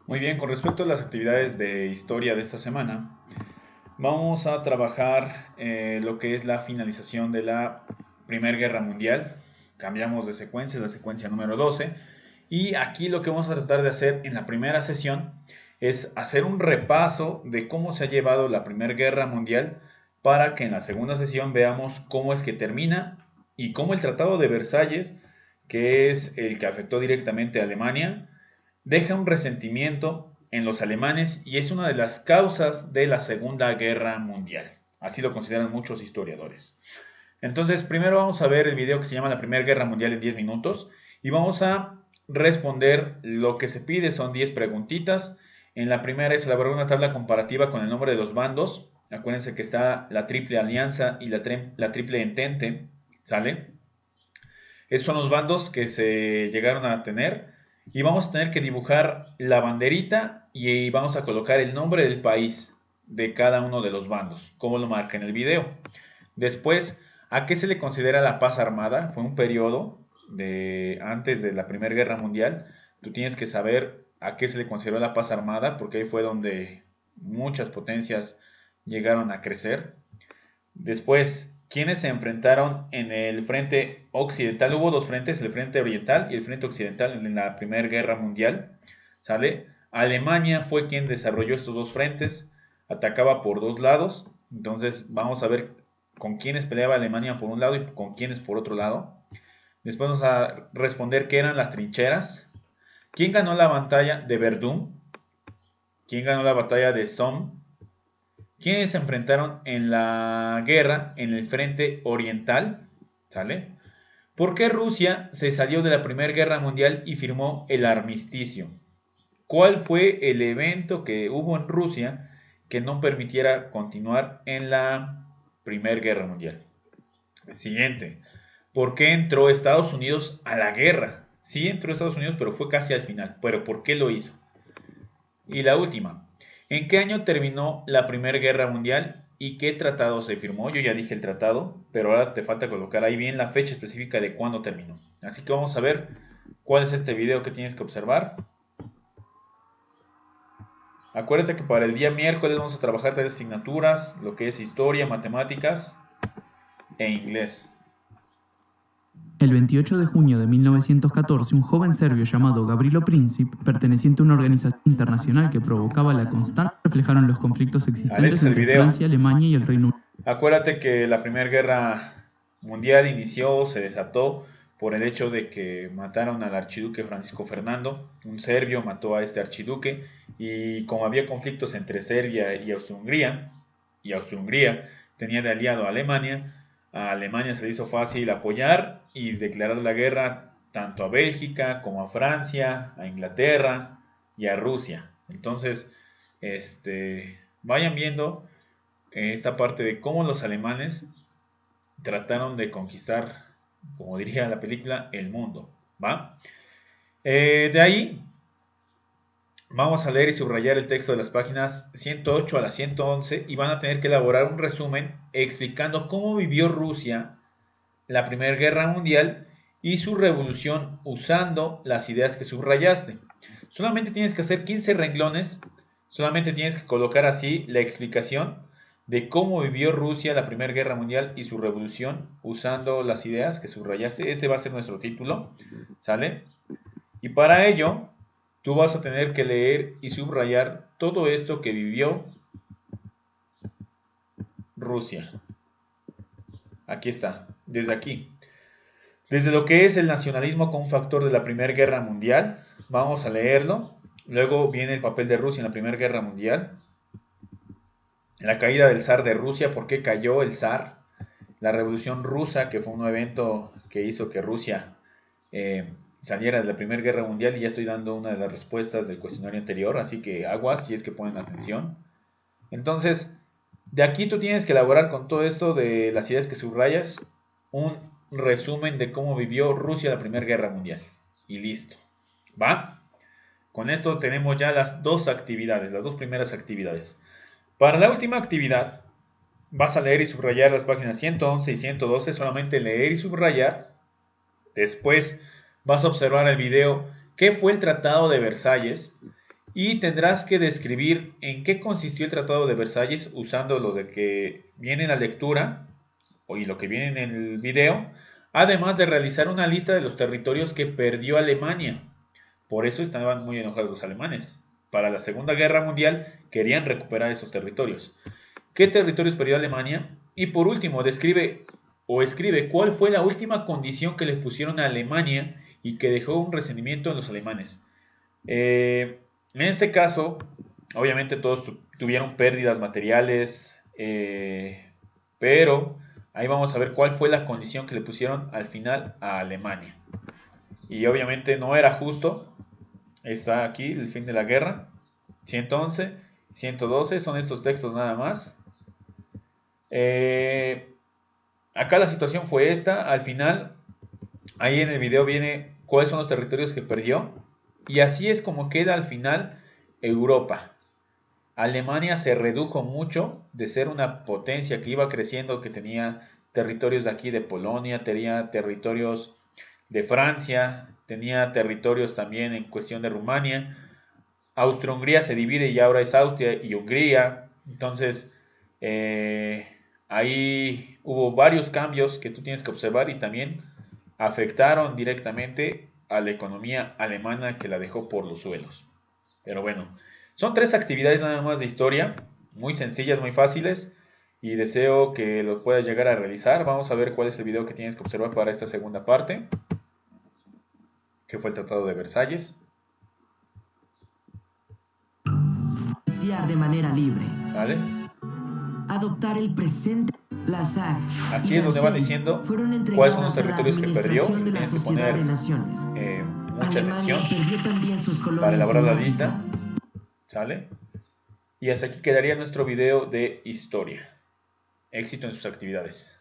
Muy bien, con respecto a las actividades de historia de esta semana, vamos a trabajar lo que es la finalización de la Primera Guerra Mundial. Cambiamos de secuencia, es la secuencia número 12. Y aquí lo que vamos a tratar de hacer en la primera sesión es hacer un repaso de cómo se ha llevado la Primera Guerra Mundial para que en la segunda sesión veamos cómo es que termina y cómo el Tratado de Versalles, que es el que afectó directamente a Alemania, deja un resentimiento en los alemanes y es una de las causas de la Segunda Guerra Mundial. Así lo consideran muchos historiadores. Entonces, primero vamos a ver el video que se llama La Primera Guerra Mundial en 10 minutos y vamos a responder lo que se pide, son 10 preguntitas. En la primera es elaborar una tabla comparativa con el nombre de los bandos. Acuérdense que está la Triple Alianza y la Triple Entente, ¿sale? Esos son los bandos que se llegaron a tener. Y vamos a tener que dibujar la banderita y vamos a colocar el nombre del país de cada uno de los bandos, como lo marca en el video. Después, ¿a qué se le considera la paz armada? Fue un periodo antes de la Primera Guerra Mundial. Tú tienes que saber a qué se le consideró la paz armada, porque ahí fue donde muchas potencias llegaron a crecer. Después, ¿quiénes se enfrentaron en el frente occidental? Hubo dos frentes, el frente oriental y el frente occidental en la Primera Guerra Mundial. ¿Sale? Alemania fue quien desarrolló estos dos frentes, atacaba por dos lados. Entonces vamos a ver con quiénes peleaba Alemania por un lado y con quiénes por otro lado. Después vamos a responder qué eran las trincheras. ¿Quién ganó la batalla de Verdún? ¿Quién ganó la batalla de Somme? ¿Quiénes se enfrentaron en la guerra en el frente oriental? ¿Sale? ¿Por qué Rusia se salió de la Primera Guerra Mundial y firmó el armisticio? ¿Cuál fue el evento que hubo en Rusia que no permitiera continuar en la Primera Guerra Mundial? El siguiente. ¿Por qué entró Estados Unidos a la guerra? Sí entró Estados Unidos, pero fue casi al final. ¿Pero por qué lo hizo? Y la última. ¿En qué año terminó la Primera Guerra Mundial y qué tratado se firmó? Yo ya dije el tratado, pero ahora te falta colocar ahí bien la fecha específica de cuándo terminó. Así que vamos a ver cuál es este video que tienes que observar. Acuérdate que para el día miércoles vamos a trabajar tres asignaturas, lo que es historia, matemáticas e inglés. El 28 de junio de 1914, un joven serbio llamado Gavrilo Princip, perteneciente a una organización internacional que provocaba la constante, reflejaron los conflictos existentes entre Francia, Alemania y el Reino Unido. Acuérdate que la Primera Guerra Mundial inició, se desató por el hecho de que mataron al archiduque Francisco Fernando. Un serbio mató a este archiduque y como había conflictos entre Serbia y Austria-Hungría tenía de aliado a Alemania se le hizo fácil apoyar y declarar la guerra tanto a Bélgica como a Francia, a Inglaterra y a Rusia. Entonces, vayan viendo esta parte de cómo los alemanes trataron de conquistar, como diría la película, el mundo. ¿Va? De ahí vamos a leer y subrayar el texto de las páginas 108 a la 111 y van a tener que elaborar un resumen explicando cómo vivió Rusia la Primera Guerra Mundial y su revolución usando las ideas que subrayaste. Solamente tienes que hacer 15 renglones, solamente tienes que colocar así la explicación de cómo vivió Rusia la Primera Guerra Mundial y su revolución usando las ideas que subrayaste. Este va a ser nuestro título, ¿sale? Y para ello, tú vas a tener que leer y subrayar todo esto que vivió Rusia. Aquí está, desde aquí. Desde lo que es el nacionalismo como un factor de la Primera Guerra Mundial, vamos a leerlo. Luego viene el papel de Rusia en la Primera Guerra Mundial. La caída del zar de Rusia, ¿por qué cayó el zar? La Revolución Rusa, que fue un evento que hizo que Rusia saliera de la Primera Guerra Mundial, y ya estoy dando una de las respuestas del cuestionario anterior, así que aguas si es que ponen atención. Entonces, de aquí tú tienes que elaborar con todo esto de las ideas que subrayas un resumen de cómo vivió Rusia la Primera Guerra Mundial. Y listo. ¿Va? Con esto tenemos ya las dos actividades, las dos primeras actividades. Para la última actividad, vas a leer y subrayar las páginas 111 y 112, solamente leer y subrayar. Después vas a observar el video ¿qué fue el Tratado de Versalles? y tendrás que describir en qué consistió el Tratado de Versalles usando lo de que viene en la lectura y lo que viene en el video, además de realizar una lista de los territorios que perdió Alemania. Por eso estaban muy enojados los alemanes. Para la Segunda Guerra Mundial querían recuperar esos territorios. ¿Qué territorios perdió Alemania? Y por último, escribe cuál fue la última condición que le pusieron a Alemania y que dejó un resentimiento en los alemanes. En este caso, obviamente todos tuvieron pérdidas materiales, pero ahí vamos a ver cuál fue la condición que le pusieron al final a Alemania. Y obviamente no era justo. Está aquí el fin de la guerra. 111, 112 son estos textos nada más. Acá la situación fue esta. Al final, ahí en el video viene cuáles son los territorios que perdió. Y así es como queda al final Europa. Alemania se redujo mucho de ser una potencia que iba creciendo, que tenía territorios de aquí de Polonia, tenía territorios de Francia, tenía territorios también en cuestión de Rumania. Austria-Hungría se divide y ahora es Austria y Hungría. Entonces, ahí hubo varios cambios que tú tienes que observar y también afectaron directamente a la economía alemana, que la dejó por los suelos. Pero bueno, son 3 actividades nada más de historia, muy sencillas, muy fáciles, y deseo que lo puedas llegar a realizar. Vamos a ver cuál es el video que tienes que observar para esta segunda parte, que fue el Tratado de Versalles. De manera libre. ¿Vale? Adoptar el presente. La SAG aquí es donde van diciendo cuáles son los territorios que perdió. Tienes que poner mucha atención para elaborar la lista. ¿Sale? Y hasta aquí quedaría nuestro video de historia. Éxito en sus actividades.